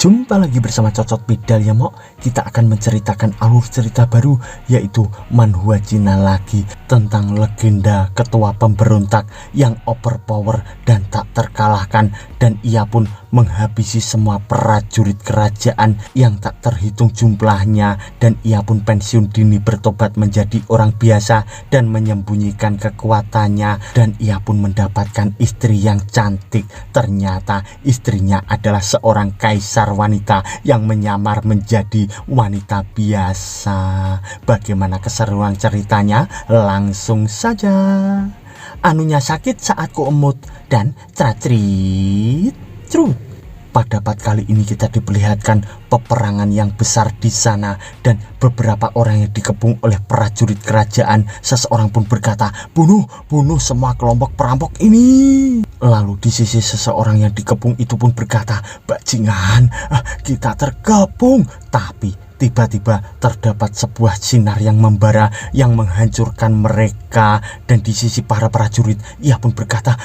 Jumpa lagi bersama Cocot Bidal ya Mok. Kita akan menceritakan alur cerita baru, yaitu Manhwa Cina lagi, tentang legenda ketua pemberontak yang overpower dan tak terkalahkan. Dan ia pun menghabisi semua prajurit kerajaan yang tak terhitung jumlahnya. Dan ia pun pensiun dini bertobat menjadi orang biasa dan menyembunyikan kekuatannya. Dan ia pun mendapatkan istri yang cantik. Ternyata istrinya adalah seorang kaisar wanita yang menyamar menjadi wanita biasa. Bagaimana keseruan ceritanya? Langsung saja. Anunya sakit saat ku emut dan tracrit trut. Pada part kali ini kita diperlihatkan peperangan yang besar di sana dan beberapa orang yang dikepung oleh prajurit kerajaan. Seseorang pun berkata, bunuh semua kelompok perampok ini. Lalu di sisi seseorang yang dikepung itu pun berkata, bajingan, kita tergabung. Tapi tiba-tiba terdapat sebuah sinar yang membara yang menghancurkan mereka. Dan di sisi para prajurit ia pun berkata,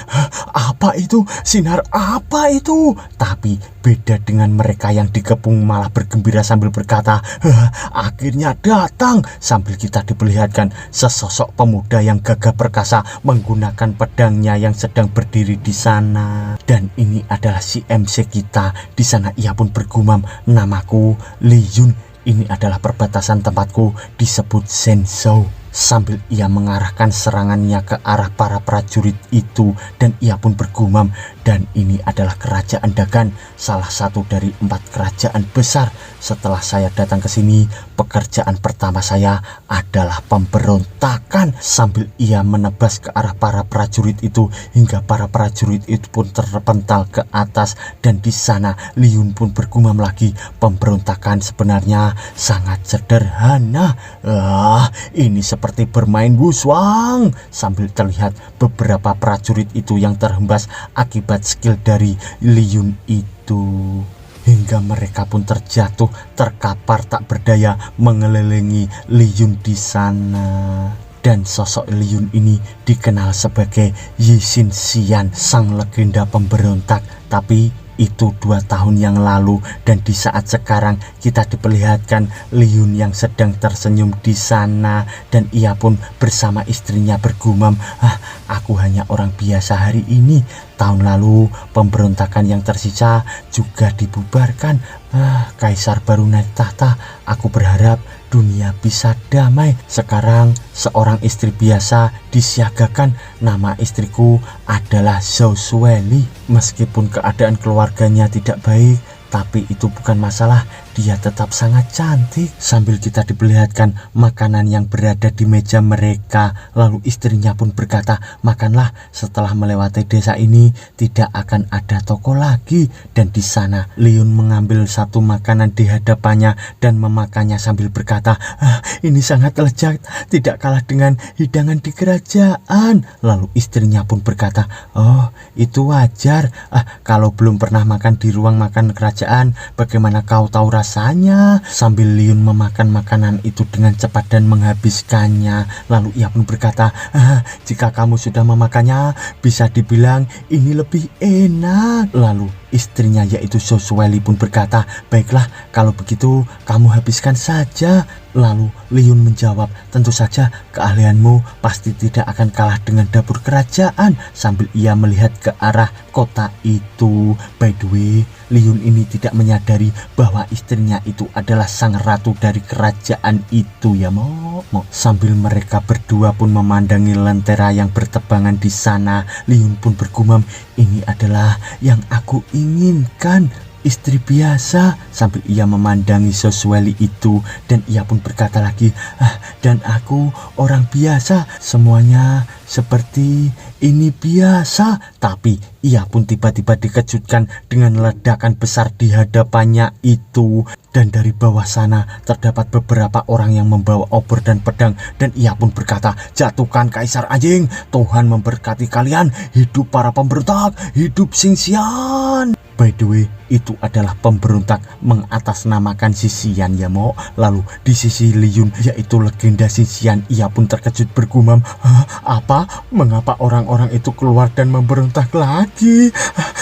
apa itu? Sinar apa itu? Tapi beda dengan mereka yang dikepung malah bergembira sambil berkata, akhirnya datang. Sambil kita diperlihatkan sesosok pemuda yang gagah perkasa menggunakan pedangnya yang sedang berdiri di sana. Dan ini adalah si MC kita. Di sana ia pun bergumam, namaku Li Yun. Ini adalah perbatasan tempatku, disebut Zhenzhou. Sambil ia mengarahkan serangannya ke arah para prajurit itu. Dan ia pun bergumam, dan ini adalah kerajaan Dagan, salah satu dari 4 kerajaan besar. Setelah saya datang ke sini, pekerjaan pertama saya adalah pemberontakan. Sambil ia menebas ke arah para prajurit itu hingga para prajurit itu pun terpental ke atas. Dan di sana Li Yun pun bergumam lagi, pemberontakan sebenarnya sangat sederhana. Ini seperti bermain wuswang. Sambil terlihat beberapa prajurit itu yang terhembas akibat skill dari Li Yun itu, hingga mereka pun terjatuh terkapar tak berdaya mengelilingi Li Yun di sana. Dan sosok Li Yun ini dikenal sebagai Yi Xin Xian, sang legenda pemberontak. Tapi itu 2 tahun yang lalu. Dan di saat sekarang kita diperlihatkan Li Yun yang sedang tersenyum di sana. Dan ia pun bersama istrinya bergumam, aku hanya orang biasa hari ini. Tahun lalu pemberontakan yang tersisa juga dibubarkan. Kaisar baru naik tahta. Aku berharap dunia bisa damai. Sekarang seorang istri biasa disiagakan. Nama istriku adalah Zhou Shueli. Meskipun keadaan keluarganya tidak baik, tapi itu bukan masalah, dia tetap sangat cantik. Sambil kita diperlihatkan makanan yang berada di meja mereka. Lalu istrinya pun berkata, makanlah, setelah melewati desa ini tidak akan ada toko lagi. Dan di sana Li Yun mengambil satu makanan di hadapannya dan memakannya sambil berkata, ini sangat lezat, tidak kalah dengan hidangan di kerajaan. Lalu istrinya pun berkata, oh itu wajar, kalau belum pernah makan di ruang makan kerajaan, bagaimana kau tahu rasanya? Sambil Li Yun memakan makanan itu dengan cepat dan menghabiskannya. Lalu ia pun berkata, jika kamu sudah memakannya, bisa dibilang ini lebih enak. Lalu istrinya yaitu Zhou Shueli pun berkata, baiklah kalau begitu kamu habiskan saja. Lalu Li Yun menjawab, tentu saja keahlianmu pasti tidak akan kalah dengan dapur kerajaan. Sambil ia melihat ke arah kota itu. By the way, Li Yun ini tidak menyadari bahwa istrinya itu adalah sang ratu dari kerajaan itu ya Mo. Sambil mereka berdua pun memandangi lentera yang bertebangan di sana, Li Yun pun bergumam, ini adalah yang aku inginkan, istri biasa. Sambil ia memandangi Zhou Shueli itu. Dan ia pun berkata lagi, dan aku orang biasa, semuanya seperti ini biasa. Tapi ia pun tiba-tiba dikejutkan dengan ledakan besar di hadapannya itu. Dan dari bawah sana terdapat beberapa orang yang membawa obor dan pedang. Dan ia pun berkata, jatuhkan kaisar anjing, Tuhan memberkati kalian, hidup para pemberontak, hidup Xing Xian. By the way, itu adalah pemberontak mengatasnamakan Xi ya Mo. Lalu di sisi Liyun, yaitu legenda Xi, ia pun terkejut bergumam, apa? Mengapa orang-orang itu keluar dan memberontak lagi?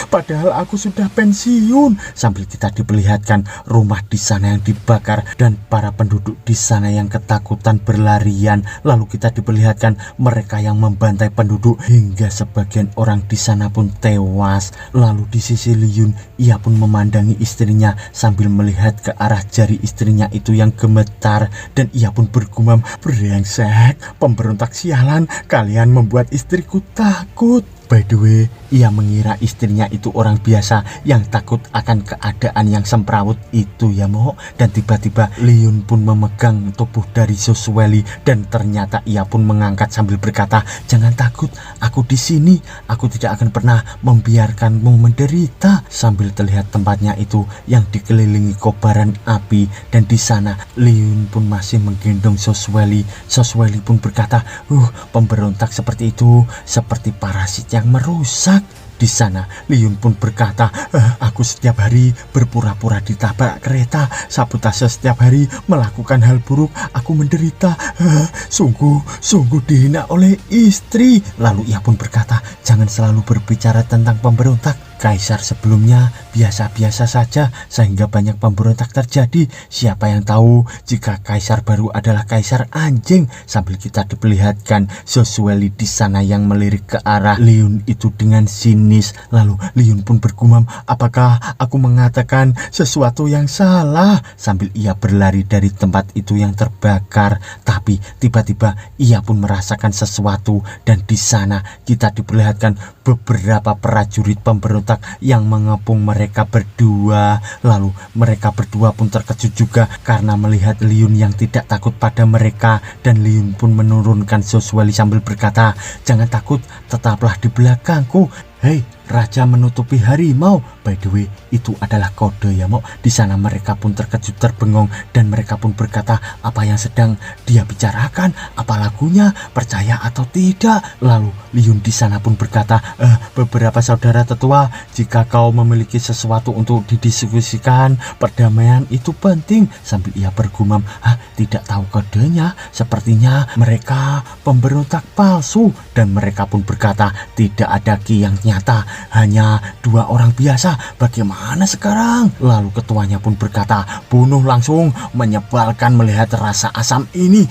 Padahal aku sudah pensiun. Sambil kita diperlihatkan rumah di sana yang dibakar dan para penduduk di sana yang ketakutan berlarian. Lalu kita diperlihatkan mereka yang membantai penduduk hingga sebagian orang di sana pun tewas. Lalu di sisi Liyun, ia pun memandangi istrinya sambil melihat ke arah jari istrinya itu yang gemetar, dan ia pun bergumam, brengsek, pemberontak sialan, kalian membuat istriku takut. By the way, ia mengira istrinya itu orang biasa yang takut akan keadaan yang semrawut itu ya Mo. Dan tiba-tiba Liyun pun memegang tubuh dari Soswelly dan ternyata ia pun mengangkat sambil berkata, jangan takut, aku di sini, aku tidak akan pernah membiarkanmu menderita. Sambil terlihat tempatnya itu yang dikelilingi kobaran api, dan di sana Liyun pun masih menggendong Soswelly. Soswelly pun berkata, pemberontak seperti itu seperti parasit yang merusak. Di sana Liyun pun berkata, aku setiap hari berpura-pura ditabrak kereta, sabotase setiap hari, melakukan hal buruk, aku menderita, sungguh dihina oleh istri. Lalu ia pun berkata, jangan selalu berbicara tentang pemberontak. Kaisar sebelumnya biasa-biasa saja sehingga banyak pemberontak terjadi. Siapa yang tahu jika kaisar baru adalah kaisar anjing. Sambil kita diperlihatkan Soswelly di sana yang melirik ke arah Liyun itu dengan sinis. Lalu Liyun pun bergumam, apakah aku mengatakan sesuatu yang salah? Sambil ia berlari dari tempat itu yang terbakar. Tapi tiba-tiba ia pun merasakan sesuatu, dan di sana kita diperlihatkan beberapa prajurit pemberontak yang mengepung mereka berdua. Lalu mereka berdua pun terkejut juga karena melihat Liyun yang tidak takut pada mereka, dan Liyun pun menurunkan Soswelly sambil berkata, jangan takut, tetaplah di belakangku. Hei, raja menutupi harimau. By the way, itu adalah kode ya Mo. Di sana mereka pun terkejut terbengong, dan mereka pun berkata, apa yang sedang dia bicarakan? Apa lagunya? Percaya atau tidak? Lalu Liyun di sana pun berkata, beberapa saudara tetua, jika kau memiliki sesuatu untuk didiskusikan, perdamaian itu penting. Sambil ia bergumam, tidak tahu kodenya, sepertinya mereka pemberontak palsu. Dan mereka pun berkata, tidak ada ki yang nyata, hanya dua orang biasa. Bagaimana sekarang? Lalu ketuanya pun berkata, bunuh langsung, menyebalkan melihat rasa asam ini,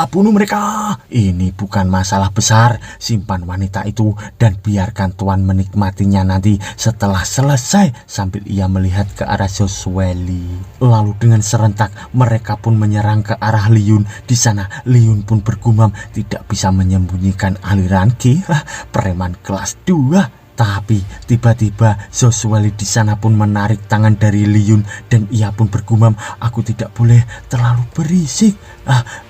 bunuh mereka. Ini bukan masalah besar, simpan wanita itu dan biarkan tuan menikmatinya nanti setelah selesai. Sambil ia melihat ke arah Soswelly. Lalu dengan serentak mereka pun menyerang ke arah Liyun. Di sana Liyun pun bergumam, tidak bisa menyembunyikan aliran ki, preman kelas 2. Tapi tiba-tiba Soswelly di sana pun menarik tangan dari Liyun, dan ia pun bergumam, aku tidak boleh terlalu berisik.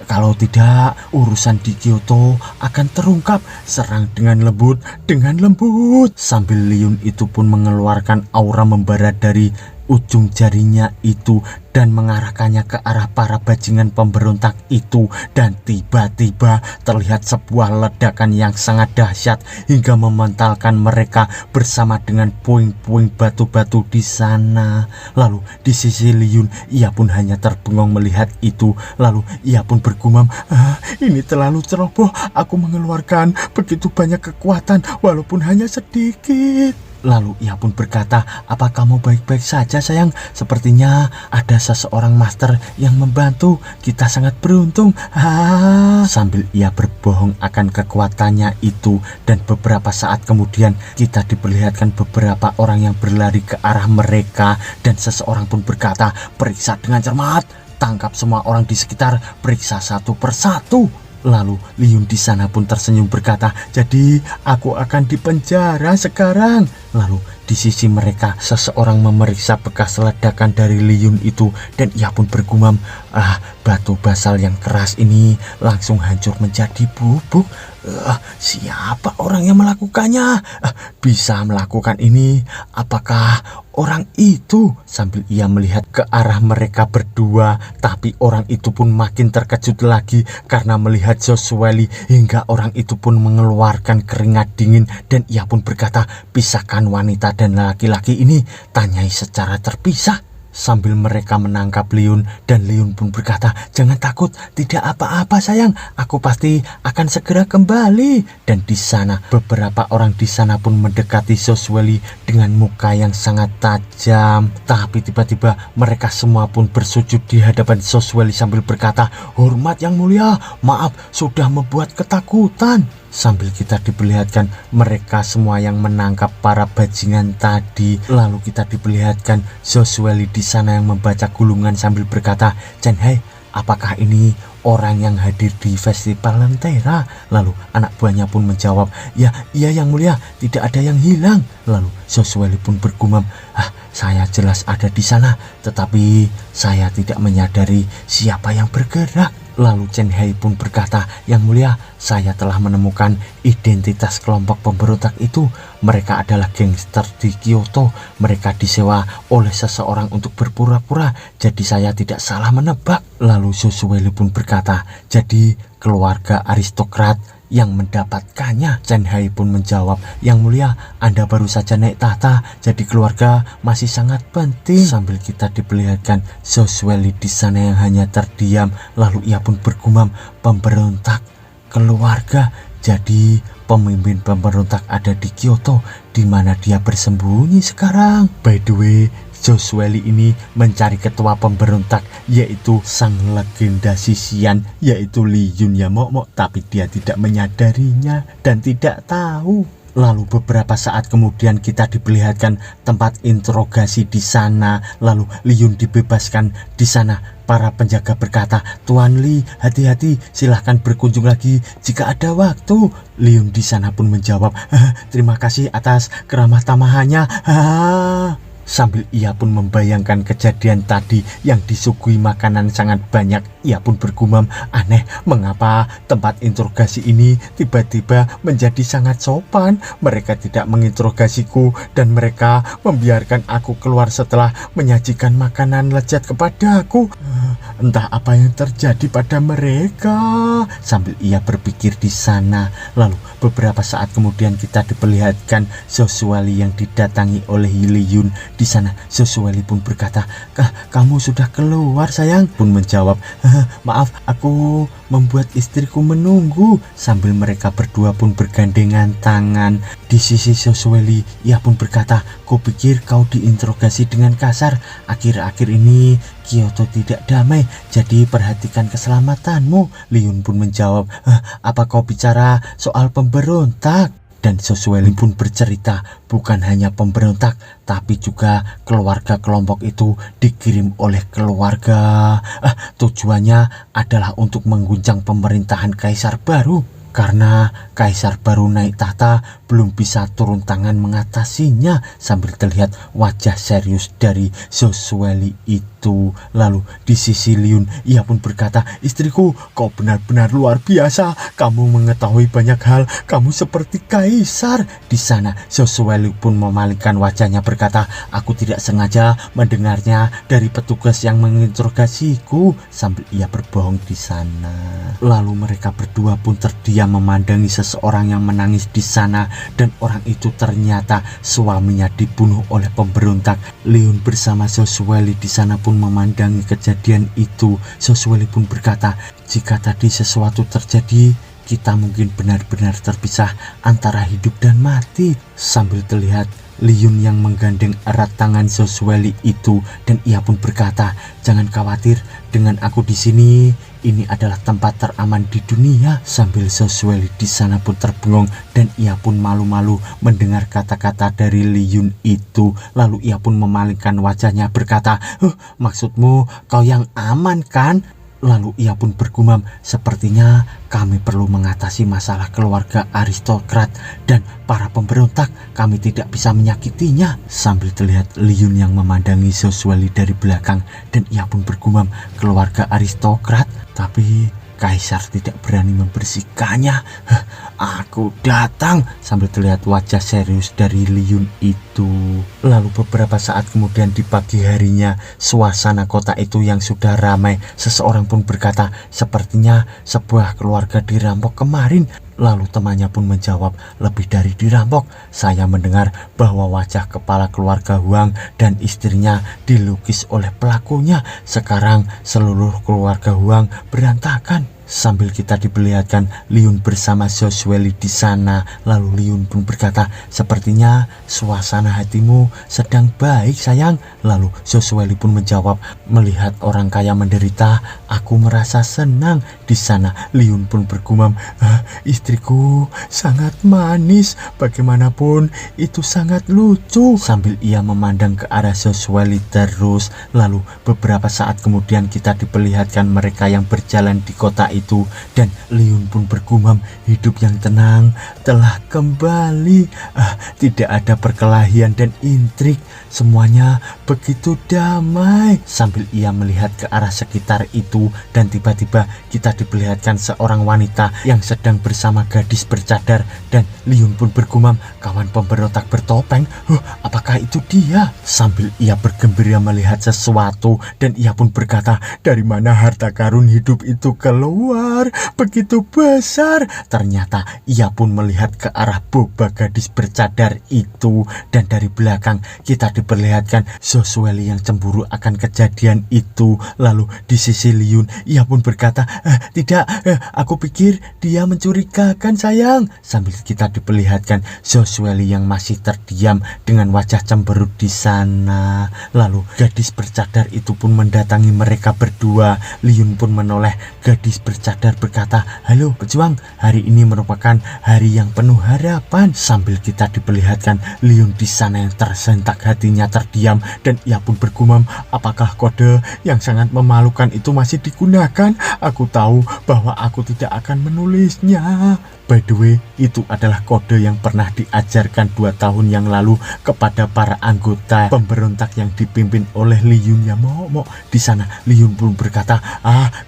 Kalau tidak, urusan di Kyoto akan terungkap. Serang dengan lembut, dengan lembut. Sambil Liyun itu pun mengeluarkan aura membara dari ujung jarinya itu dan mengarahkannya ke arah para bajingan pemberontak itu, dan tiba-tiba terlihat sebuah ledakan yang sangat dahsyat hingga mementalkan mereka bersama dengan puing-puing batu-batu di sana. Lalu di sisi Liyun, ia pun hanya terbengong melihat itu. Lalu ia pun bergumam, ini terlalu ceroboh, aku mengeluarkan begitu banyak kekuatan walaupun hanya sedikit. Lalu ia pun berkata, apa kamu baik-baik saja sayang? Sepertinya ada seseorang master yang membantu. Kita sangat beruntung. Sambil ia berbohong akan kekuatannya itu. Dan beberapa saat kemudian kita diperlihatkan beberapa orang yang berlari ke arah mereka. Dan seseorang pun berkata, periksa dengan cermat, tangkap semua orang di sekitar, periksa satu persatu. Lalu Liyun di sana pun tersenyum berkata, jadi aku akan dipenjara sekarang. Lalu di sisi mereka seseorang memeriksa bekas ledakan dari Liyun itu, dan ia pun bergumam, batu basal yang keras ini langsung hancur menjadi bubuk. Siapa orang yang melakukannya? Bisa melakukan ini? Apakah orang itu? Sambil ia melihat ke arah mereka berdua, tapi orang itu pun makin terkejut lagi karena melihat Joshua hingga orang itu pun mengeluarkan keringat dingin dan ia pun berkata, pisahkan wanita dan laki-laki ini, tanyai secara terpisah. Sambil mereka menangkap Liun, dan Liun pun berkata, jangan takut, tidak apa-apa sayang, aku pasti akan segera kembali. Dan di sana beberapa orang di sana pun mendekati Joshua dengan muka yang sangat tajam. Tapi tiba-tiba mereka semua pun bersujud di hadapan Joshua sambil berkata, hormat yang mulia, maaf sudah membuat ketakutan. Sambil kita diperlihatkan mereka semua yang menangkap para bajingan tadi. Lalu kita diperlihatkan Joshua di sana yang membaca gulungan sambil berkata, Chen Hai, apakah ini orang yang hadir di festival Lentera? Lalu anak buahnya pun menjawab, ya iya yang mulia, tidak ada yang hilang. Lalu Joshua pun bergumam, saya jelas ada di sana, tetapi saya tidak menyadari siapa yang bergerak. Lalu Chen Hai pun berkata, yang mulia, saya telah menemukan identitas kelompok pemberontak itu. Mereka adalah gangster di Kyoto. Mereka disewa oleh seseorang untuk berpura-pura. Jadi saya tidak salah menebak. Lalu Joshua pun berkata, jadi keluarga aristokrat yang mendapatkannya. Chen Hai pun menjawab, yang mulia, Anda baru saja naik tahta, jadi keluarga masih sangat penting. Sambil kita diperlihatkan Joshua di sana yang hanya terdiam. Lalu ia pun bergumam, pemberontak keluarga. Jadi pemimpin pemberontak ada di Kyoto, di mana dia bersembunyi sekarang. By the way, Joshua ini mencari ketua pemberontak, yaitu sang legenda sisian, yaitu Li Yun Yamok, tapi dia tidak menyadarinya dan tidak tahu. Lalu beberapa saat kemudian kita diperlihatkan tempat interogasi di sana. Lalu Li Yun dibebaskan di sana. Para penjaga berkata, Tuan Li, hati-hati, silahkan berkunjung lagi jika ada waktu. Li Yun di sana pun menjawab, terima kasih atas keramah tamahannya. Sambil ia pun membayangkan kejadian tadi yang disuguhi makanan sangat banyak, ia pun bergumam, aneh, mengapa tempat interogasi ini tiba-tiba menjadi sangat sopan. Mereka tidak menginterogasiku dan mereka membiarkan aku keluar setelah menyajikan makanan lezat kepadaku. Entah apa yang terjadi pada mereka. Sambil ia berpikir di sana. Lalu beberapa saat kemudian kita diperlihatkan Joshua yang didatangi oleh Li Yun. Di sana Joshua pun berkata, kamu sudah keluar sayang? Pun menjawab, maaf, aku membuat istriku menunggu. Sambil mereka berdua pun bergandengan tangan. Di sisi Joshua ia pun berkata, kupikir kau diinterogasi dengan kasar. Akhir-akhir ini Kyoto tidak damai, jadi perhatikan keselamatanmu. Li Yun pun menjawab, apa kau bicara soal pemberontak? Dan Joshua pun bercerita, bukan hanya pemberontak, tapi juga keluarga kelompok itu dikirim oleh keluarga. Tujuannya adalah untuk mengguncang pemerintahan kaisar baru. Karena kaisar baru naik tahta, belum bisa turun tangan mengatasinya. Sambil terlihat wajah serius dari Joshua itu. Lalu di sisi Li Yun, ia pun berkata, istriku, kau benar-benar luar biasa. Kamu mengetahui banyak hal. Kamu seperti kaisar. Di sana Joshua pun memalingkan wajahnya berkata, aku tidak sengaja mendengarnya dari petugas yang menginterogasiku. Sambil ia berbohong di sana. Lalu mereka berdua pun terdiam memandangi seseorang yang menangis di sana, dan orang itu ternyata suaminya dibunuh oleh pemberontak. Li Yun bersama Joshua di sana pun memandangi kejadian itu. Joshua pun berkata, jika tadi sesuatu terjadi, kita mungkin benar-benar terpisah antara hidup dan mati. Sambil terlihat Li Yun yang menggandeng erat tangan Joshua itu, dan ia pun berkata, jangan khawatir, dengan aku di sini, ini adalah tempat teraman di dunia. Sambil Joshua di sana pun terbengong dan ia pun malu-malu mendengar kata-kata dari Li Yun itu. Lalu ia pun memalingkan wajahnya berkata, maksudmu kau yang aman kan? Lalu ia pun bergumam, sepertinya kami perlu mengatasi masalah keluarga aristokrat dan para pemberontak. Kami tidak bisa menyakitinya. Sambil terlihat Li Yun yang memandangi Joshua dari belakang, dan ia pun bergumam, keluarga aristokrat? Tapi Kaisar tidak berani membersihkannya. Aku datang, sambil terlihat wajah serius dari Liyun itu. Lalu beberapa saat kemudian di pagi harinya, suasana kota itu yang sudah ramai, seseorang pun berkata, sepertinya sebuah keluarga dirampok kemarin. Lalu temannya pun menjawab, lebih dari dirampok. Saya mendengar bahwa wajah kepala keluarga Huang dan istrinya dilukis oleh pelakunya. Sekarang seluruh keluarga Huang berantakan. Sambil kita diperlihatkan Liyun bersama Josueli di sana. Lalu Liyun pun berkata, sepertinya suasana hatimu sedang baik sayang. Lalu Josueli pun menjawab, melihat orang kaya menderita, aku merasa senang. Di sana Liyun pun bergumam, istriku sangat manis, bagaimanapun itu sangat lucu. Sambil ia memandang ke arah Josueli terus. Lalu beberapa saat kemudian kita diperlihatkan mereka yang berjalan di kota itu, dan Liyun pun bergumam, hidup yang tenang telah kembali. Tidak ada perkelahian dan intrik, semuanya begitu damai. Sambil ia melihat ke arah sekitar itu, dan tiba-tiba kita diperlihatkan seorang wanita yang sedang bersama gadis bercadar, dan Liyun pun bergumam, kawan pemberontak bertopeng, apakah itu dia? Sambil ia bergembira melihat sesuatu, dan ia pun berkata, dari mana harta karun hidup itu keluar begitu besar? Ternyata ia pun melihat ke arah boba gadis bercadar itu, dan dari belakang kita diperlihatkan Josueli yang cemburu akan kejadian itu. Lalu di sisi Liyun ia pun berkata, tidak, aku pikir dia mencurigakan sayang. Sambil kita diperlihatkan Josueli yang masih terdiam dengan wajah cemberut di sana. Lalu gadis bercadar itu pun mendatangi mereka berdua. Liyun pun menoleh gadis bercadar berkata, halo pejuang, hari ini merupakan hari yang penuh harapan. Sambil kita diperlihatkan Liyun di sana yang tersentak hatinya terdiam, dan ia pun bergumam, apakah kode yang sangat memalukan itu masih digunakan? Aku tahu bahwa aku tidak akan menulisnya. By the way, itu adalah kode yang pernah diajarkan 2 tahun yang lalu kepada para anggota pemberontak yang dipimpin oleh Liyun Yamomo. Di sana Liyun pun berkata,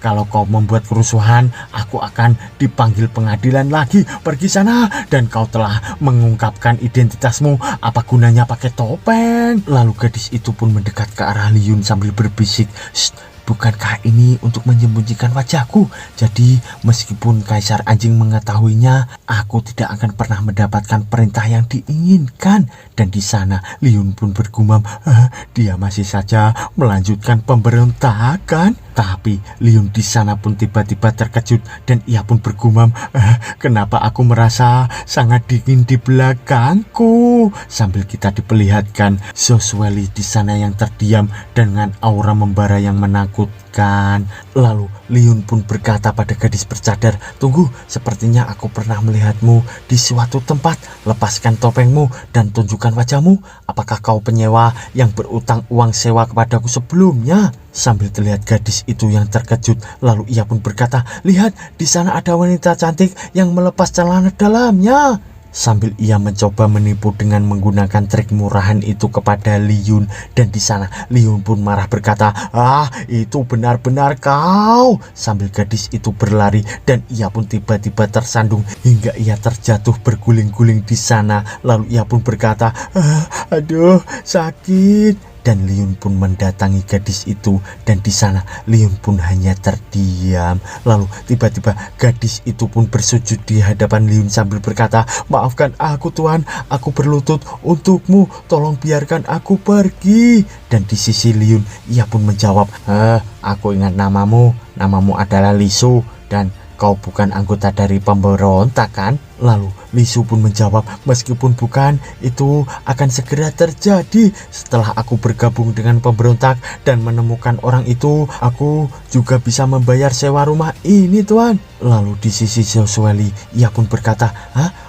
kalau kau membuat kerusuhan, aku akan dipanggil pengadilan lagi. Pergi sana, dan kau telah mengungkapkan identitasmu, apa gunanya pakai topeng? Lalu gadis itu pun mendekat ke arah Liyun sambil berbisik, bukankah ini untuk menyembunyikan wajahku? Jadi meskipun Kaisar Anjing mengetahuinya, aku tidak akan pernah mendapatkan perintah yang diinginkan. Dan di sana Liyun pun bergumam, dia masih saja melanjutkan pemberontakan. Tapi Liyun di sana pun tiba-tiba terkejut, dan ia pun bergumam, kenapa aku merasa sangat dingin di belakangku? Sambil kita diperlihatkan Josueli di sana yang terdiam dengan aura membara yang menakutkan. Lalu Liyun pun berkata pada gadis bercadar, tunggu, sepertinya aku pernah melihatmu di suatu tempat. Lepaskan topengmu dan tunjukkan wajahmu. Apakah kau penyewa yang berutang uang sewa kepadaku sebelumnya? Sambil terlihat gadis itu yang terkejut, lalu ia pun berkata, lihat, di sana ada wanita cantik yang melepas celana dalamnya. Sambil ia mencoba menipu dengan menggunakan trik murahan itu kepada Liyun, dan di sana Liyun pun marah berkata, itu benar-benar kau. Sambil gadis itu berlari, dan ia pun tiba-tiba tersandung hingga ia terjatuh berguling-guling di sana. Lalu ia pun berkata, aduh sakit. Dan Liyun pun mendatangi gadis itu, dan di sana Liyun pun hanya terdiam. Lalu tiba-tiba gadis itu pun bersujud di hadapan Liyun sambil berkata, maafkan aku Tuan, aku berlutut untukmu, tolong biarkan aku pergi. Dan di sisi Liyun ia pun menjawab, aku ingat namamu adalah Lisu, dan kau bukan anggota dari pemberontak kan? Lalu Lisu pun menjawab, meskipun bukan, itu akan segera terjadi. Setelah aku bergabung dengan pemberontak dan menemukan orang itu, aku juga bisa membayar sewa rumah ini Tuan. Lalu di sisi Josueli ia pun berkata,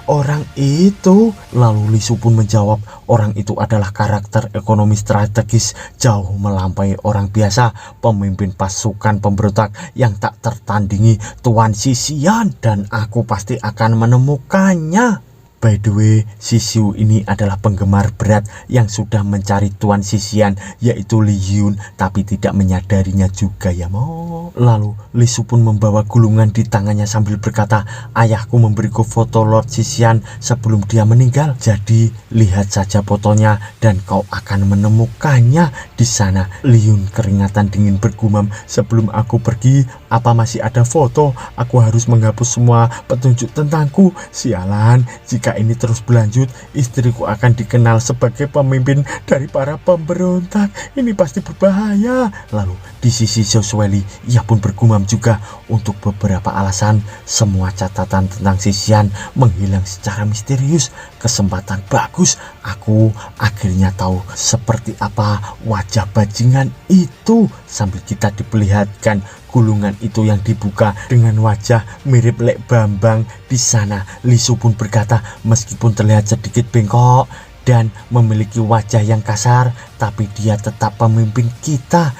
orang itu? Lalu Lisu pun menjawab, orang itu adalah karakter ekonomi strategis jauh melampaui orang biasa, pemimpin pasukan pemberontak yang tak tertandingi, Tuan Sisian, dan aku pasti akan menemukannya. By the way, si Xiu ini adalah penggemar berat yang sudah mencari Tuan Sisian, yaitu Li Yun, tapi tidak menyadarinya juga ya mo. Lalu Li Su pun membawa gulungan di tangannya sambil berkata, ayahku memberiku foto Lord Sisian sebelum dia meninggal. Jadi lihat saja fotonya dan kau akan menemukannya di sana. Li Yun keringatan dingin bergumam, sebelum aku pergi, apa masih ada foto? Aku harus menghapus semua petunjuk tentangku. Sialan, jika ini terus berlanjut, istriku akan dikenal sebagai pemimpin dari para pemberontak. Ini pasti berbahaya. Lalu di sisi Zhou Zueli, ia pun bergumam juga, untuk beberapa alasan semua catatan tentang Sisian menghilang secara misterius. Kesempatan bagus, aku akhirnya tahu seperti apa wajah bajingan itu. Sambil kita diperlihatkan gulungan itu yang dibuka dengan wajah mirip Lek Bambang di sana. Li Su pun berkata, meskipun terlihat sedikit bengkok dan memiliki wajah yang kasar, tapi dia tetap pemimpin kita.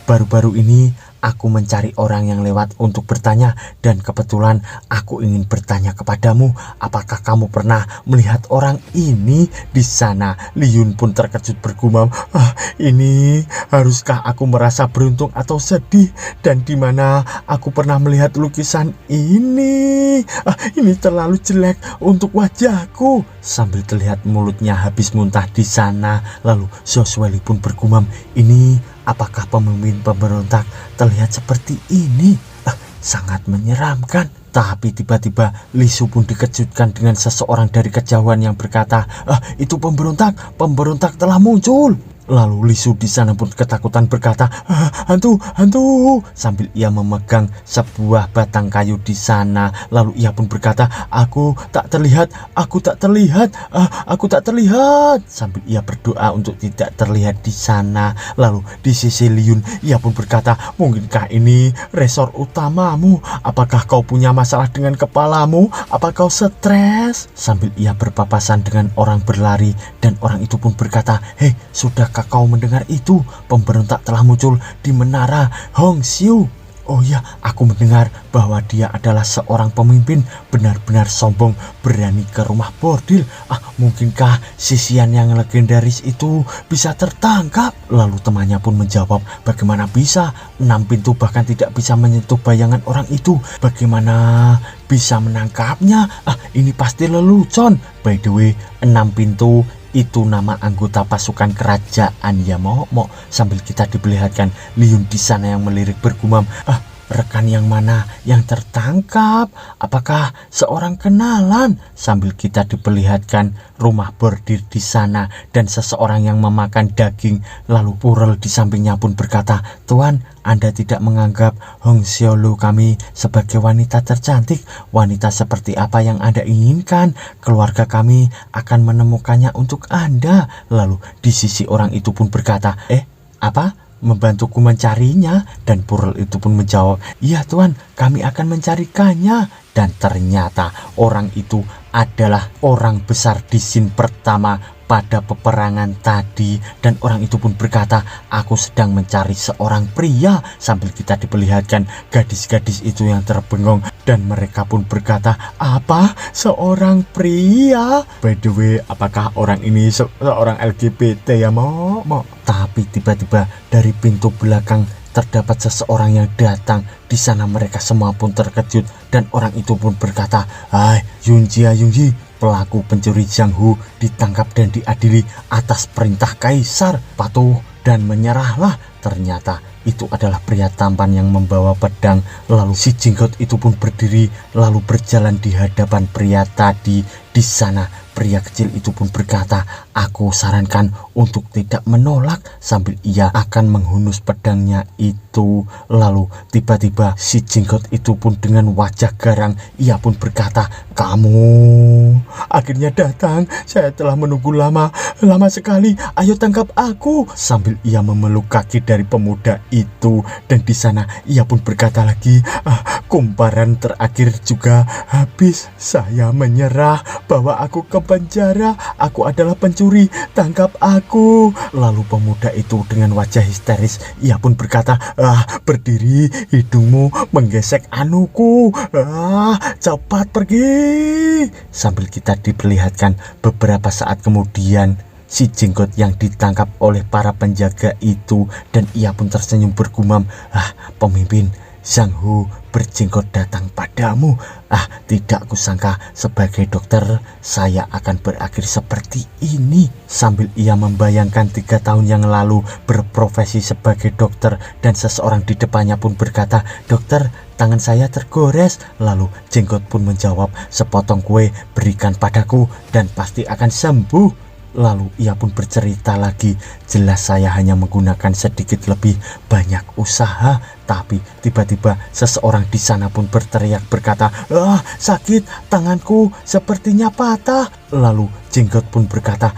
Baru-baru ini aku mencari orang yang lewat untuk bertanya, dan kebetulan aku ingin bertanya kepadamu, apakah kamu pernah melihat orang ini di sana? Li Yun pun terkejut bergumam, ini haruskah aku merasa beruntung atau sedih? Dan di mana aku pernah melihat lukisan ini? Ini terlalu jelek untuk wajahku. Sambil terlihat mulutnya habis muntah di sana. Lalu Zhou Zueli pun bergumam, ini apakah pemimpin pemberontak terlihat seperti ini? Sangat menyeramkan. Tapi tiba-tiba Li Su pun dikejutkan dengan seseorang dari kejauhan yang berkata, itu pemberontak telah muncul. Lalu Li Su di sana pun ketakutan berkata, hantu. Sambil ia memegang sebuah batang kayu di sana. Lalu ia pun berkata, aku tak terlihat. Sambil ia berdoa untuk tidak terlihat di sana. Lalu di sisi Li Yun, ia pun berkata, mungkinkah ini resor utamamu? Apakah kau punya masalah dengan kepalamu? Apa kau stres? Sambil ia berpapasan dengan orang berlari, dan orang itu pun berkata, hei, sudahkah kau mendengar itu? Pemberontak telah muncul di menara Hong Xiu. Oh ya, aku mendengar bahwa dia adalah seorang pemimpin, benar-benar sombong, berani ke rumah bordil. Mungkinkah Sisian yang legendaris itu bisa tertangkap? Lalu temannya pun menjawab, bagaimana bisa? 6 pintu bahkan tidak bisa menyentuh bayangan orang itu. Bagaimana bisa menangkapnya? Ini pasti lelucon. By the way, 6 pintu itu nama anggota pasukan kerajaan ya mo. Sambil kita diperlihatkan Li Yun di sana yang melirik bergumam, rekan yang mana yang tertangkap? Apakah seorang kenalan? Sambil kita diperlihatkan rumah bordir di sana dan seseorang yang memakan daging. Lalu Purel di sampingnya pun berkata, Tuan, Anda tidak menganggap Hong Xiaolu kami sebagai wanita tercantik? Wanita seperti apa yang Anda inginkan? Keluarga kami akan menemukannya untuk Anda. Lalu di sisi orang itu pun berkata, apa? Membantuku mencarinya? Dan Purel itu pun menjawab, iya Tuan, kami akan mencarikannya. Dan ternyata orang itu adalah orang besar di scene pertama pada peperangan tadi. Dan orang itu pun berkata, aku sedang mencari seorang pria. Sambil kita diperlihatkan gadis-gadis itu yang terbengong, dan mereka pun berkata, apa? Seorang pria? By the way, apakah orang ini seorang LGBT ya mo? Tapi tiba-tiba dari pintu belakang terdapat seseorang yang datang. Di sana mereka semua pun terkejut, dan orang itu pun berkata, hai Yunji, pelaku pencuri Jiang Hu ditangkap dan diadili atas perintah kaisar. Patuh dan menyerahlah. Ternyata itu adalah pria tampan yang membawa pedang. Lalu si jenggot itu pun berdiri lalu berjalan di hadapan pria tadi. Di sana pria kecil itu pun berkata, aku sarankan untuk tidak menolak. Sambil ia akan menghunus pedangnya itu. Lalu tiba-tiba si jenggot itu pun dengan wajah garang, ia pun berkata, kamu akhirnya datang. Saya telah menunggu lama sekali. Ayo tangkap aku. Sambil ia memeluk kaki dari pemuda itu. Dan di sana ia pun berkata lagi, kumparan terakhir juga habis. Saya menyerah, bawa aku ke penjara. Aku adalah pencuri, tangkap aku. Lalu pemuda itu dengan wajah histeris, ia pun berkata, berdiri, hidungmu menggesek anuku. Cepat pergi. Sambil kita diperlihatkan beberapa saat kemudian si jenggot yang ditangkap oleh para penjaga itu, dan ia pun tersenyum bergumam, pemimpin, Zhang Hu berjenggot datang padamu. Tidak kusangka sebagai dokter saya akan berakhir seperti ini. Sambil ia membayangkan 3 tahun yang lalu berprofesi sebagai dokter, dan seseorang di depannya pun berkata, dokter, tangan saya tergores. Lalu jenggot pun menjawab, sepotong kue berikan padaku dan pasti akan sembuh. Lalu ia pun bercerita lagi, jelas saya hanya menggunakan sedikit lebih banyak usaha, tapi tiba-tiba seseorang di sana pun berteriak berkata, sakit, tanganku sepertinya patah. Lalu jenggot pun berkata,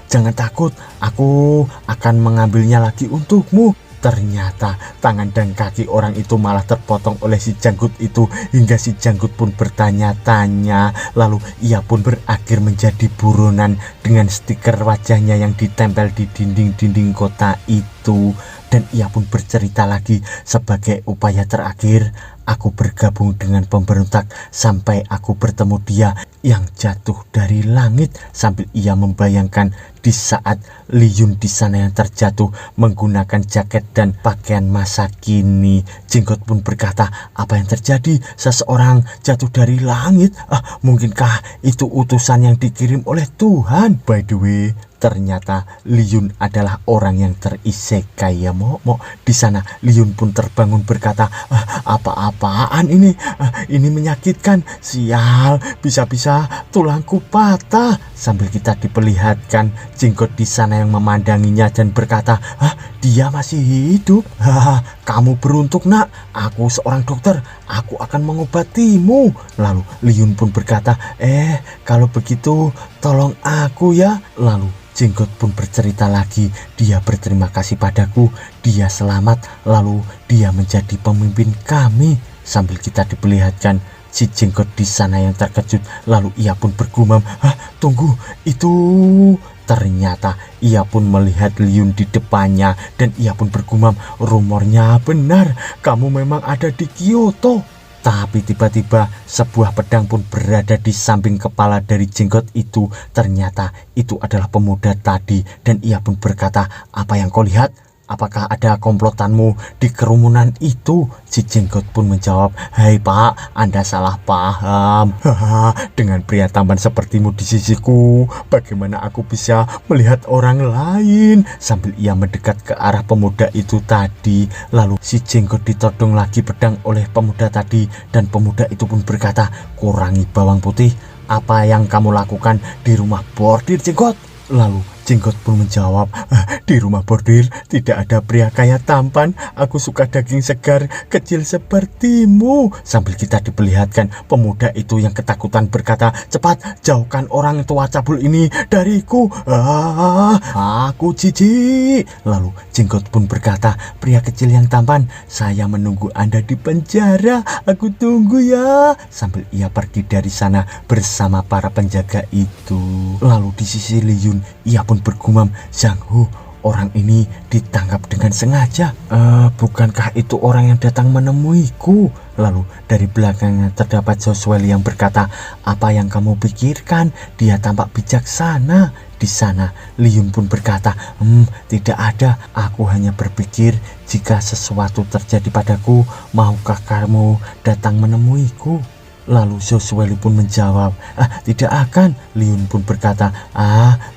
jangan takut, aku akan mengambilnya lagi untukmu. Ternyata tangan dan kaki orang itu malah terpotong oleh si janggut itu, hingga si janggut pun bertanya-tanya. Lalu ia pun berakhir menjadi buronan dengan stiker wajahnya yang ditempel di dinding-dinding kota itu. Dan ia pun bercerita lagi, sebagai upaya terakhir aku bergabung dengan pemberontak sampai aku bertemu dia yang jatuh dari langit. Sambil ia membayangkan di saat Li Yun di sana yang terjatuh menggunakan jaket dan pakaian masa kini. Jenggot pun berkata, apa yang terjadi? Seseorang jatuh dari langit? Mungkinkah itu utusan yang dikirim oleh Tuhan? By the way, ternyata Li Yun adalah orang yang terisekai ya Mok. Di sana Li Yun pun terbangun berkata, apa-apaan ini? Ini menyakitkan. Sial, bisa-bisa tulangku patah. Sambil kita diperlihatkan jenggot di sana yang memandanginya dan berkata, dia masih hidup. Kamu beruntung nak, aku seorang dokter, aku akan mengobatimu. Lalu Li Yun pun berkata, kalau begitu tolong aku ya. Lalu jenggot pun bercerita lagi, dia berterima kasih padaku, dia selamat, lalu dia menjadi pemimpin kami. Sambil kita diperlihatkan si jenggot di sana yang terkejut, lalu ia pun bergumam, tunggu, itu... Ternyata ia pun melihat Li Yun di depannya, dan ia pun bergumam, rumornya benar, kamu memang ada di Kyoto. Tapi tiba-tiba sebuah pedang pun berada di samping kepala dari jenggot itu. Ternyata itu adalah pemuda tadi, dan ia pun berkata, apa yang kau lihat? Apakah ada komplotanmu di kerumunan itu? Si jenggot pun menjawab, hai pak, Anda salah paham. Dengan pria tampan sepertimu di sisiku, bagaimana aku bisa melihat orang lain? Sambil ia mendekat ke arah pemuda itu tadi. Lalu si jenggot ditodong lagi pedang oleh pemuda tadi, dan pemuda itu pun berkata, kurangi bawang putih, apa yang kamu lakukan di rumah bordir jenggot? Lalu jenggot pun menjawab, di rumah bordir tidak ada pria kaya tampan, aku suka daging segar kecil sepertimu. Sambil kita diperlihatkan pemuda itu yang ketakutan berkata, cepat jauhkan orang tua cabul ini dariku, aku jijik. Lalu jenggot pun berkata, pria kecil yang tampan, saya menunggu Anda di penjara, aku tunggu ya. Sambil ia pergi dari sana bersama para penjaga itu. Lalu di sisi Li Yun, ia pun bergumam, Zhang Hu, orang ini ditangkap dengan sengaja. Bukankah itu orang yang datang menemuiku? Lalu dari belakangnya terdapat Joshua yang berkata, apa yang kamu pikirkan? Dia tampak bijaksana. Di sana Li Yun pun berkata, tidak ada, aku hanya berpikir jika sesuatu terjadi padaku, maukah kamu datang menemuiku? Lalu Joshua pun menjawab, tidak akan. Li Yun pun berkata,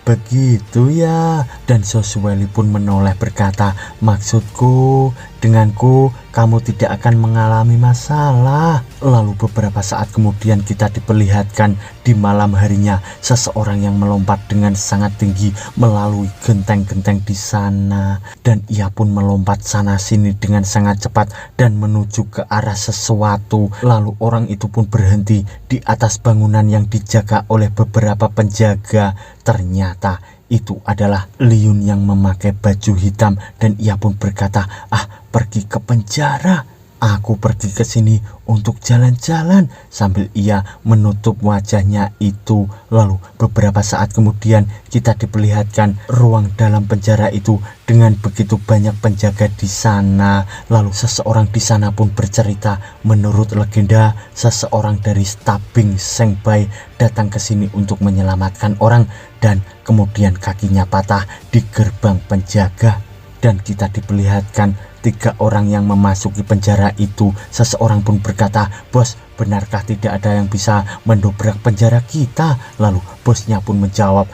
begitu ya. Dan Joshua pun menoleh berkata, maksudku, denganku kamu tidak akan mengalami masalah. Lalu beberapa saat kemudian kita diperlihatkan di malam harinya seseorang yang melompat dengan sangat tinggi melalui genteng-genteng di sana, dan ia pun melompat sana sini dengan sangat cepat dan menuju ke arah sesuatu. Lalu orang itu pun berhenti di atas bangunan yang dijaga oleh beberapa penjaga. Ternyata itu adalah Li Yun yang memakai baju hitam, dan ia pun berkata, pergi ke penjara. Aku pergi ke sini untuk jalan-jalan, sambil ia menutup wajahnya itu. Lalu beberapa saat kemudian kita diperlihatkan ruang dalam penjara itu dengan begitu banyak penjaga di sana. Lalu seseorang di sana pun bercerita, menurut legenda seseorang dari Stabing Sengbai datang ke sini untuk menyelamatkan orang dan kemudian kakinya patah di gerbang penjaga. Dan kita diperlihatkan 3 orang yang memasuki penjara itu. Seseorang pun berkata, "Bos, benarkah tidak ada yang bisa mendobrak penjara kita?" Lalu bosnya pun menjawab,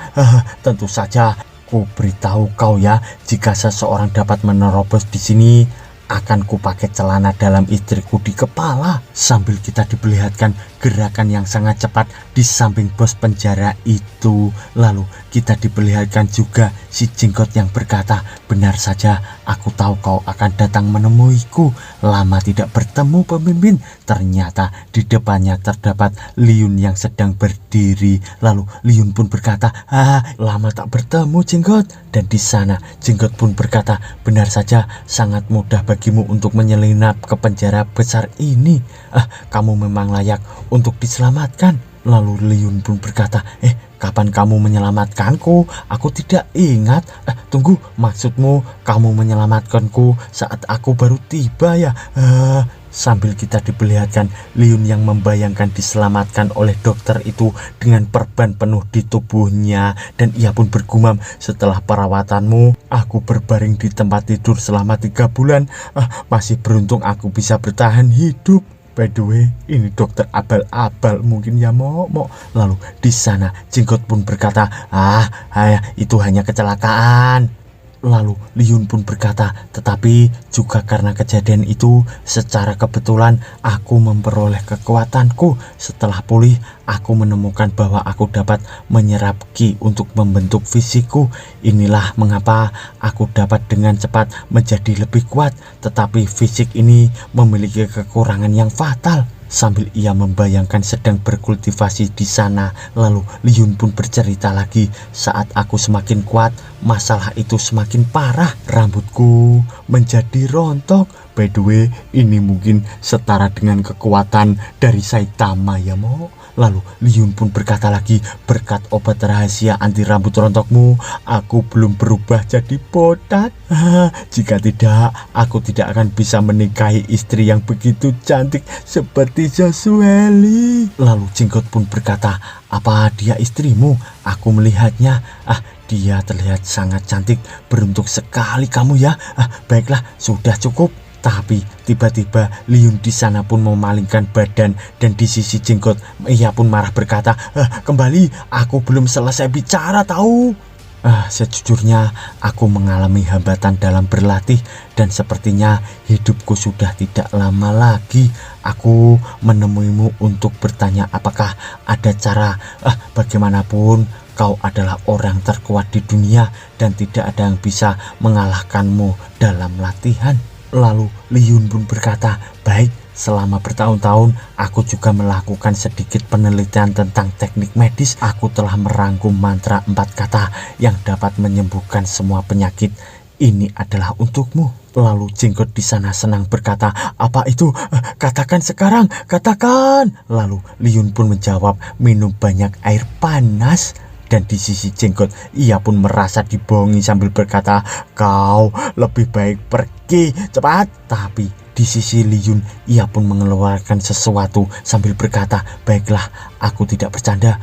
"Tentu saja. Ku beritahu kau ya, jika seseorang dapat menerobos di sini, akan kupakai celana dalam istriku di kepala." Sambil kita diperlihatkan gerakan yang sangat cepat di samping bos penjara itu. Lalu kita diperlihatkan juga si jenggot yang berkata, "Benar saja, aku tahu kau akan datang menemuiku. Lama tidak bertemu pemimpin." Ternyata di depannya terdapat Liun yang sedang berdiri. Lalu Liun pun berkata, "Lama tak bertemu jenggot." Dan di sana jenggot pun berkata, "Benar saja, sangat mudah bagimu untuk menyelinap ke penjara besar ini. Kamu memang layak untuk diselamatkan." Lalu Liun pun berkata, "Kapan kamu menyelamatkanku? Aku tidak ingat." Tunggu, maksudmu kamu menyelamatkanku saat aku baru tiba ya?" Sambil kita diperlihatkan Liun yang membayangkan diselamatkan oleh dokter itu dengan perban penuh di tubuhnya. Dan ia pun bergumam, "Setelah perawatanmu, aku berbaring di tempat tidur selama 3 bulan. Masih beruntung aku bisa bertahan hidup. By the way, ini dokter abal-abal mungkin ya, Mok." Lalu di sana jenggot pun berkata, "Itu hanya kecelakaan." Lalu Liun pun berkata, "Tetapi juga karena kejadian itu, secara kebetulan aku memperoleh kekuatanku. Setelah pulih, aku menemukan bahwa aku dapat menyerap ki untuk membentuk fisikku. Inilah mengapa aku dapat dengan cepat menjadi lebih kuat. Tetapi fisik ini memiliki kekurangan yang fatal." Sambil ia membayangkan sedang berkultivasi di sana. Lalu Liun pun bercerita lagi, "Saat aku semakin kuat, masalah itu semakin parah. Rambutku menjadi rontok. By the way, ini mungkin setara dengan kekuatan dari Saitama ya, Mo." Lalu Liun pun berkata lagi, "Berkat obat rahasia anti rambut rontokmu, aku belum berubah jadi botak. Jika tidak, aku tidak akan bisa menikahi istri yang begitu cantik seperti Josueli." Lalu jenggot pun berkata, "Apa dia istrimu? Aku melihatnya. Dia terlihat sangat cantik. Beruntung sekali kamu ya. Baiklah, sudah cukup." Tapi tiba-tiba Liun di sana pun memalingkan badan, dan di sisi jenggot ia pun marah berkata, "Kembali, aku belum selesai bicara tahu." Sejujurnya aku mengalami hambatan dalam berlatih, dan sepertinya hidupku sudah tidak lama lagi. Aku menemuimu untuk bertanya apakah ada cara. Bagaimanapun kau adalah orang terkuat di dunia dan tidak ada yang bisa mengalahkanmu dalam latihan. Lalu Liun pun berkata, "Baik, selama bertahun-tahun aku juga melakukan sedikit penelitian tentang teknik medis. Aku telah merangkum mantra 4 kata yang dapat menyembuhkan semua penyakit. Ini adalah untukmu." Lalu jenggot di sana senang berkata, "Apa itu? Katakan sekarang, katakan." Lalu Liun pun menjawab, "Minum banyak air panas." Dan di sisi jenggot ia pun merasa dibohongi sambil berkata, "Kau lebih baik pergi cepat." Tapi di sisi Liun ia pun mengeluarkan sesuatu sambil berkata, "Baiklah, aku tidak bercanda.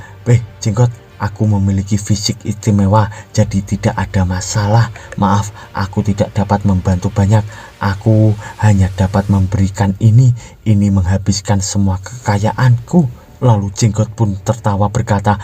Jenggot, aku memiliki fisik istimewa, jadi tidak ada masalah. Maaf, aku tidak dapat membantu banyak. Aku hanya dapat memberikan ini menghabiskan semua kekayaanku." Lalu jenggot pun tertawa berkata,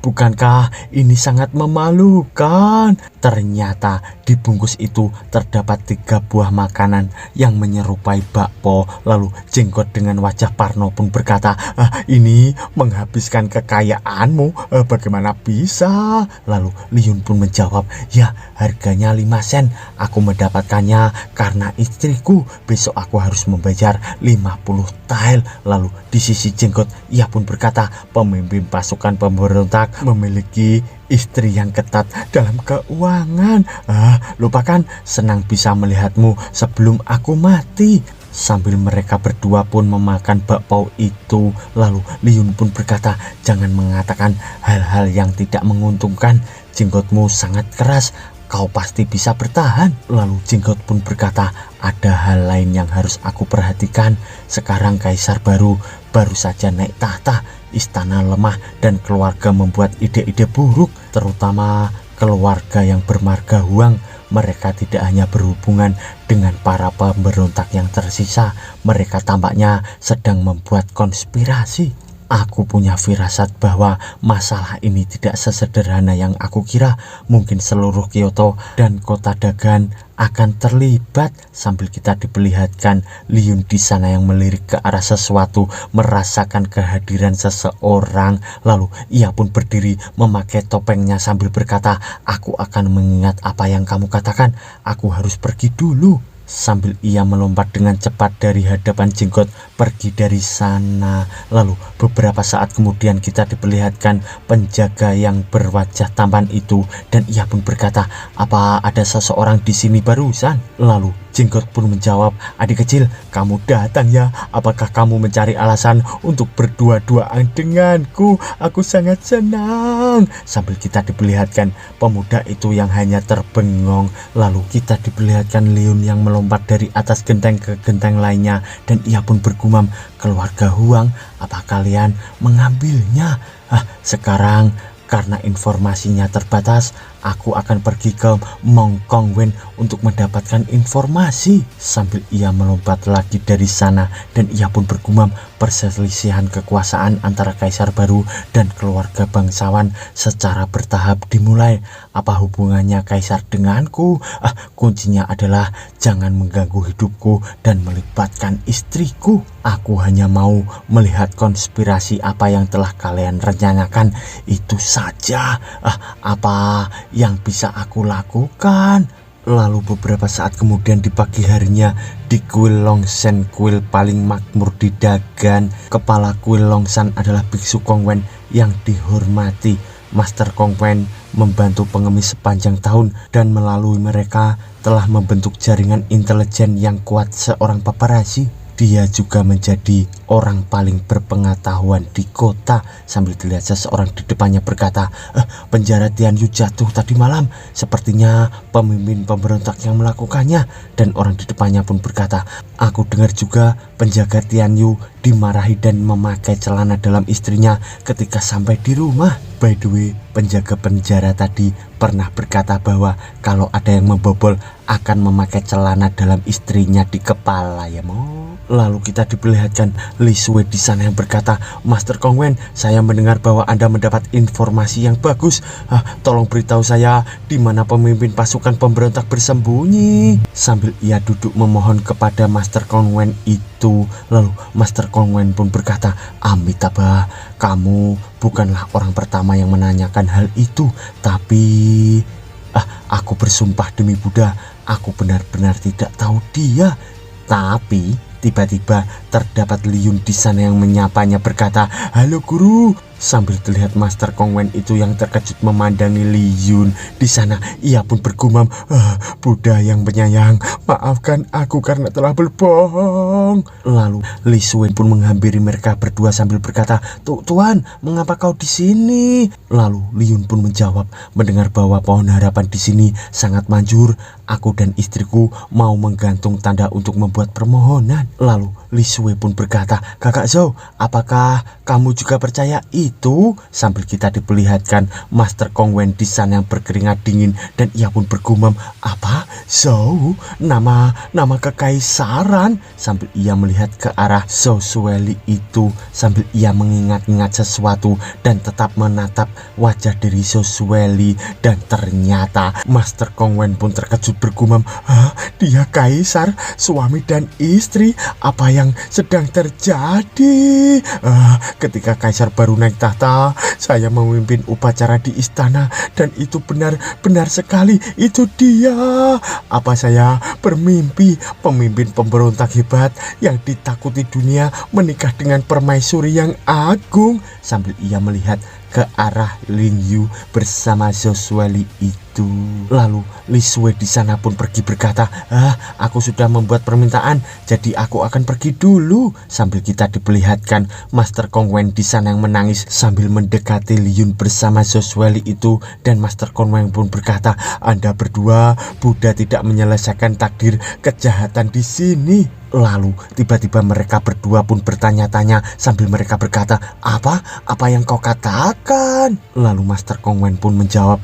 "Bukankah ini sangat memalukan?" Ternyata di bungkus itu terdapat 3 buah makanan yang menyerupai bakpo. Lalu jenggot dengan wajah parno pun berkata, "Ini menghabiskan kekayaanmu, bagaimana bisa?" Lalu Liun pun menjawab, "Ya, harganya 5 sen. Aku mendapatkannya karena istriku. Besok aku harus membayar 50 tael." Lalu di sisi jenggot ia pun berkata, "Pemimpin pasukan pemberontak memiliki istri yang ketat dalam keuangan. Lupakan, senang bisa melihatmu sebelum aku mati." Sambil mereka berdua pun memakan bakpao itu, lalu Liun pun berkata, "Jangan mengatakan hal-hal yang tidak menguntungkan. Jenggotmu sangat keras, kau pasti bisa bertahan." Lalu Jenggot pun berkata, "Ada hal lain yang harus aku perhatikan. Sekarang kaisar baru saja naik tahta, istana lemah dan keluarga membuat ide-ide buruk, terutama keluarga yang bermarga Huang. Mereka tidak hanya berhubungan dengan para pemberontak yang tersisa, mereka tampaknya sedang membuat konspirasi. Aku punya firasat bahwa masalah ini tidak sesederhana yang aku kira. Mungkin seluruh Kyoto dan kota Dagan akan terlibat." Sambil kita diperlihatkan Liun di sana yang melirik ke arah sesuatu, merasakan kehadiran seseorang. Lalu ia pun berdiri memakai topengnya sambil berkata, "Aku akan mengingat apa yang kamu katakan. Aku harus pergi dulu." Sambil ia melompat dengan cepat dari hadapan Jenggot pergi dari sana. Lalu beberapa saat kemudian kita diperlihatkan penjaga yang berwajah tampan itu, dan ia pun berkata, "Apa ada seseorang di sini barusan?" Lalu Jenggot pun menjawab, "Adik kecil, kamu datang ya? Apakah kamu mencari alasan untuk berdua-duaan denganku? Aku sangat senang." Sambil kita diperlihatkan pemuda itu yang hanya terbengong. Lalu kita diperlihatkan Liun yang melompat dari atas genteng ke genteng lainnya, dan ia pun bergumam, "Keluarga Huang, apa kalian mengambilnya? Sekarang karena informasinya terbatas, aku akan pergi ke Mongkong Wen untuk mendapatkan informasi." Sambil ia melompat lagi dari sana, dan ia pun bergumam, "Perselisihan kekuasaan antara kaisar baru dan keluarga bangsawan secara bertahap dimulai. Apa hubungannya kaisar denganku? Kuncinya adalah jangan mengganggu hidupku dan melibatkan istriku. Aku hanya mau melihat konspirasi apa yang telah kalian rencanakan. Itu saja. Apa yang bisa aku lakukan?" Lalu beberapa saat kemudian di pagi harinya, di kuil Longsan, kuil paling makmur di Dagan, kepala kuil Longsan adalah Biksu Kongwen yang dihormati. Master Kongwen membantu pengemis sepanjang tahun, dan melalui mereka telah membentuk jaringan intelijen yang kuat seorang paparazi. Dia juga menjadi orang paling berpengetahuan di kota. Sambil dilihat seseorang di depannya berkata, "Penjara Tianyu jatuh tadi malam. Sepertinya pemimpin pemberontak yang melakukannya." Dan orang di depannya pun berkata, "Aku dengar juga penjaga Tianyu dimarahi dan memakai celana dalam istrinya ketika sampai di rumah. By the way, penjaga penjara tadi pernah berkata bahwa kalau ada yang membobol akan memakai celana dalam istrinya di kepala, ya mo." Lalu kita diperlihatkan Li Sui di sana yang berkata, "Master Kongwen, saya mendengar bahwa Anda mendapat informasi yang bagus. Tolong beritahu saya di mana pemimpin pasukan pemberontak bersembunyi." Sambil ia duduk memohon kepada Master Kongwen itu. Lalu Master Kongwen pun berkata, "Amitabha, kamu bukanlah orang pertama yang menanyakan hal itu. Tapi aku bersumpah demi Buddha, aku benar-benar tidak tahu dia." Tapi tiba-tiba terdapat Liun di sana yang menyapanya berkata, "Halo guru." Sambil terlihat Master Kongwen itu yang terkejut memandangi Liun di sana, ia pun bergumam, "Buddha yang penyayang, maafkan aku karena telah berbohong." Lalu Li Sui pun menghampiri mereka berdua sambil berkata, Tuan, mengapa kau di sini?" Lalu Liun pun menjawab, "Mendengar bahwa pohon harapan di sini sangat manjur, aku dan istriku mau menggantung tanda untuk membuat permohonan." Lalu Li Sui pun berkata, "Kakak Zhou, apakah kamu juga percaya itu?" Sambil kita diperlihatkan Master Kongwen di sana yang berkeringat dingin, dan ia pun bergumam, "Apa? Zhou? Nama kekaisaran?" Sambil ia melihat ke arah Zhou Sueli itu, sambil ia mengingat-ingat sesuatu dan tetap menatap wajah dari Zhou Sueli, dan ternyata Master Kongwen pun terkejut bergumam, "Dia kaisar, suami dan istri. Apa yang sedang terjadi? Ketika kaisar baru naik tahta, saya memimpin upacara di istana, dan itu benar sekali, itu dia. Apa saya bermimpi? Pemimpin pemberontak hebat yang ditakuti dunia menikah dengan permaisuri yang agung." Sambil ia melihat ke arah Lin Yu bersama Josueli itu. Lalu Li Shui di sana pun pergi berkata, aku sudah membuat permintaan, jadi aku akan pergi dulu. Sambil kita diperlihatkan Master Kong Wen di sana yang menangis sambil mendekati Li Yun bersama Josueli itu, dan Master Kong Wen pun berkata, Anda berdua, Buddha tidak menyelesaikan takdir kejahatan di sini. Lalu tiba-tiba mereka berdua pun bertanya-tanya sambil mereka berkata, apa yang kau katakan? Lalu Master Kong Wen pun menjawab,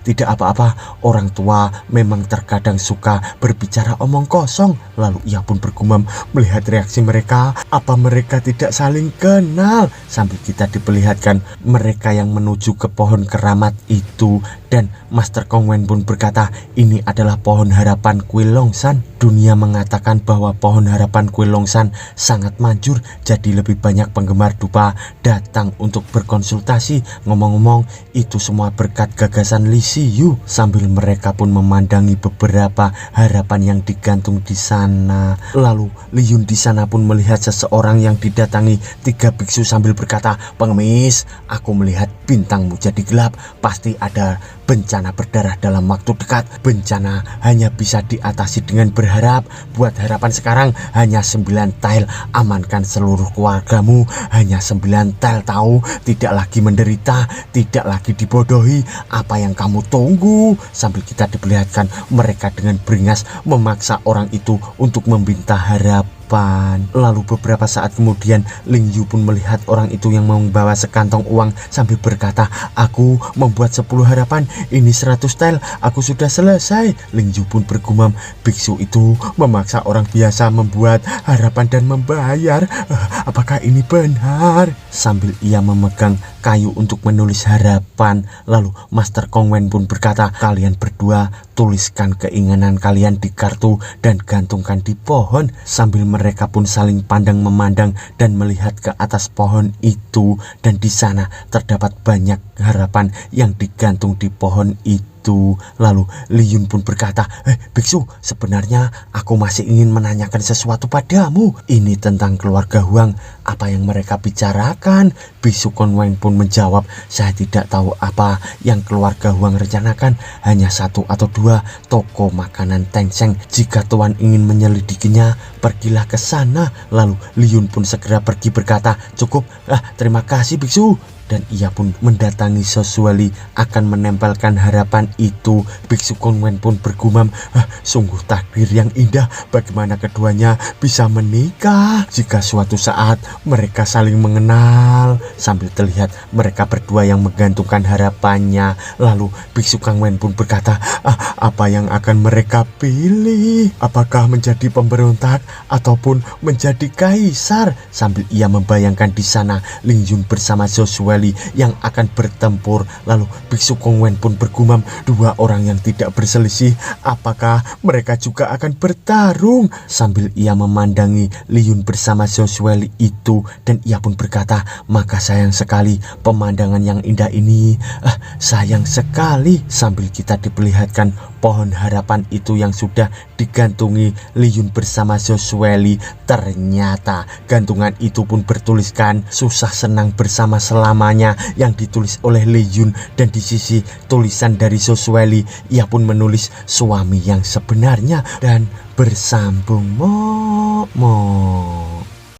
tidak apa-apa, orang tua memang terkadang suka berbicara omong kosong. Lalu ia pun bergumam melihat reaksi mereka, apa mereka tidak saling kenal? Sambil kita diperlihatkan mereka yang menuju ke pohon keramat itu, dan Master Kong Wen pun berkata, ini adalah pohon harapan Kuil Longshan. Dunia mengatakan bahwa pohon harapan Kuil Longshan sangat manjur, jadi lebih banyak penggemar dupa datang untuk berkonsultasi. Ngomong-ngomong, itu semua berkat gagasan Li Xiyu. Sambil mereka pun memandangi beberapa harapan yang digantung di sana. Lalu Li Yun di sana pun melihat seseorang yang didatangi 3 biksu sambil berkata, pengemis, aku melihat bintangmu jadi gelap, pasti ada bencana berdarah dalam waktu dekat. Bencana hanya bisa diatasi dengan berharap. Buat harapan sekarang hanya 9 tile, amankan seluruh keluargamu. Hanya 9 tile tahu, tidak lagi menderita, tidak lagi dibodohi. Apa yang kamu tunggu? Sambil kita diperlihatkan mereka dengan beringas memaksa orang itu untuk meminta harapan. Lalu beberapa saat kemudian Ling Yu pun melihat orang itu yang membawa sekantong uang sambil berkata, aku membuat 10 harapan, ini 100 tile, aku sudah selesai. Ling Yu pun bergumam, biksu itu memaksa orang biasa membuat harapan dan membayar. Apakah ini benar? Sambil ia memegang kayu untuk menulis harapan. Lalu Master Kong Wen pun berkata, kalian berdua tuliskan keinginan kalian di kartu dan gantungkan di pohon. Sambil mereka pun saling pandang memandang dan melihat ke atas pohon itu, dan di sana terdapat banyak harapan yang digantung di pohon itu. Lalu Li Yun pun berkata, biksu, sebenarnya aku masih ingin menanyakan sesuatu padamu. Ini tentang keluarga Huang. Apa yang mereka bicarakan? Biksu Kong Wen pun menjawab, saya tidak tahu apa yang keluarga Huang rencanakan. Hanya 1 atau 2 toko makanan Tencent. Jika Tuan ingin menyelidikinya, pergilah ke sana. Lalu Li Yun pun segera pergi berkata, cukup, terima kasih biksu. Dan ia pun mendatangi Josueli akan menempelkan harapan itu. Biksu Kong Wen pun bergumam, sungguh takdir yang indah, bagaimana keduanya bisa menikah jika suatu saat mereka saling mengenal. Sambil terlihat mereka berdua yang menggantungkan harapannya. Lalu Biksu Kong Wen pun berkata, apa yang akan mereka pilih? Apakah menjadi pemberontak ataupun menjadi kaisar? Sambil ia membayangkan di sana Ling Yun bersama Josueli yang akan bertempur. Lalu Biksu Kong Wen pun bergumam, 2 orang yang tidak berselisih, apakah mereka juga akan bertarung? Sambil ia memandangi Li Yun bersama Josueli itu, dan ia pun berkata, maka sayang sekali pemandangan yang indah ini, sayang sekali. Sambil kita diperlihatkan pohon harapan itu yang sudah digantungi Li Yun bersama Josueli. Ternyata gantungan itu pun bertuliskan susah senang bersama selamanya yang ditulis oleh Li Yun, dan di sisi tulisan dari Josueli ia pun menulis suami yang sebenarnya, dan bersambung mo.